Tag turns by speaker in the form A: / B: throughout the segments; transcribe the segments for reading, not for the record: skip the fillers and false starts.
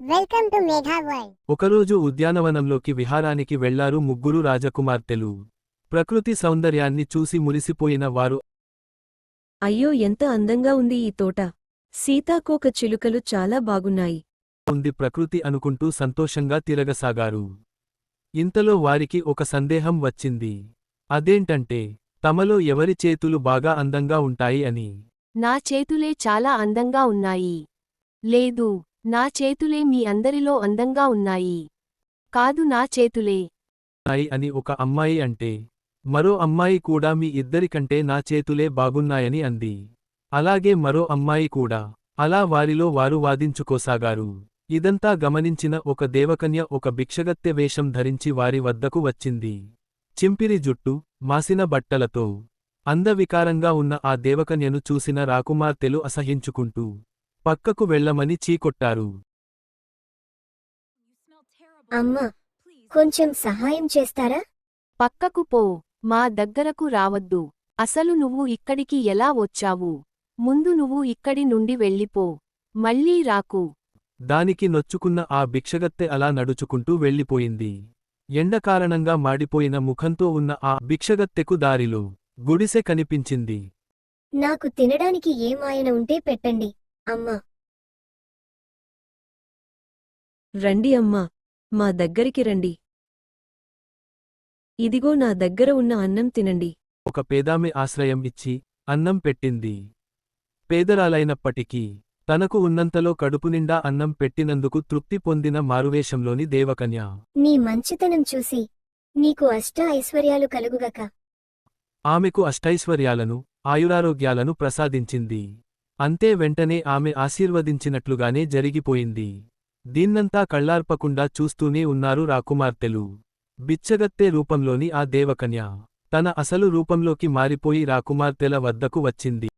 A: Welcome to Megha world.
B: ఒకరోజు ఉద్యానవనంలోకి విహారానికి వెళ్లారు ముగ్గురు రాజకుమార్తెలు. ప్రకృతి సౌందర్యాన్ని చూసి మురిసిపోయిన వారు
C: అయ్యో ఎంత అందంగా ఉంది ఈ తోట. సీతాకోక చిలుకలు చాలా బాగున్నాయి.
B: ఉంది ప్రకృతి అనుకుంటూ సంతోషంగా తిరగసాగారు. ఇంతలో వారికి ఒక సందేహం వచ్చింది. అదేంటంటే తమలో ఎవరి చేతులు బాగా అందంగా ఉంటాయి అని.
D: నా చేతులే చాలా అందంగా ఉన్నాయి. లేదు, నా చేతులే మీ అందరిలో అందంగా ఉన్నాయి. కాదు, నా చేతులే
B: అని ఒక అమ్మాయి అంటే, మరో అమ్మాయి కూడా మీ ఇద్దరికంటే నా చేతులే బాగున్నాయని అంది. అలాగే మరో అమ్మాయి కూడా. అలా వారిలో వారు వాదించుకోసాగారు. ఇదంతా గమనించిన ఒక దేవకన్య ఒక భిక్షగత్తె వేషం ధరించి వారి వద్దకు వచ్చింది. చింపిరి జుట్టు, మాసిన బట్టలతో అందవికారంగా ఉన్న ఆ దేవకన్యను చూసిన రాకుమార్తెలు అసహ్యించుకుంటూ పక్కకు వెళ్లమని చీకొట్టారు.
A: అమ్మా, కొంచెం సహాయం చేస్తారా?
D: పక్కకు పో, మా దగ్గరకు రావద్దు. అసలు నువ్వు ఇక్కడికి ఎలా వచ్చావు? ముందు నువ్వు ఇక్కడి నుండి వెళ్ళిపో, మళ్ళీ రాకు.
B: దానికి నొచ్చుకున్న ఆ భిక్షగత్తె అలా నడుచుకుంటూ వెళ్ళిపోయింది. ఎండకారణంగా మాడిపోయిన ముఖంతో ఉన్న ఆ భిక్షగత్తెకు దారిలో గుడిసె కనిపించింది.
A: నాకు తినడానికి ఏమాయన ఉంటే పెట్టండి అమ్మా.
C: రండి అమ్మా, మా దగ్గరికి రండి. ఇదిగో నా దగ్గర ఉన్న అన్నం తినండి.
B: ఒక పేదామె ఆశ్రయం ఇచ్చి అన్నం పెట్టింది. పేదరాలైనప్పటికీ తనకు ఉన్నంతలో కడుపునిండా అన్నం పెట్టినందుకు తృప్తి పొందిన మారువేషంలోని దేవకన్య
A: నీ మంచితనం చూసి నీకు అష్ట ఐశ్వర్యాలు కలుగుగక.
B: ఆమెకు అష్టైశ్వర్యాలను, ఆయురారోగ్యాలను ప్రసాదించింది. అంతే, వెంటనే ఆమె ఆశీర్వదించినట్లుగానే జరిగిపోయింది. దీన్నంతా కళ్లార్పకుండా చూస్తూనే ఉన్నారు రాకుమార్తెలు. బిచ్చగత్తె రూపంలోని ఆ దేవకన్య తన అసలు రూపంలోకి మారిపోయి రాకుమార్తెల వద్దకు వచ్చింది.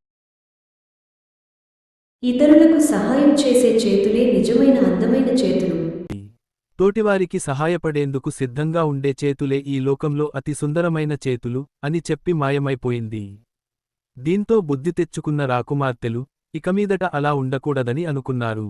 C: ఇతరులకు సహాయం చేసే చేతులే నిజమైన అందమైన చేతులు.
B: తోటివారికి సహాయపడేందుకు సిద్ధంగా ఉండే చేతులే ఈ లోకంలో అతి సుందరమైన చేతులు అని చెప్పి మాయమైపోయింది. దీంతో బుద్ధి తెచ్చుకున్న రాకుమార్తెలు ఇకమీదట అలా ఉండకూడదని అనుకున్నారు.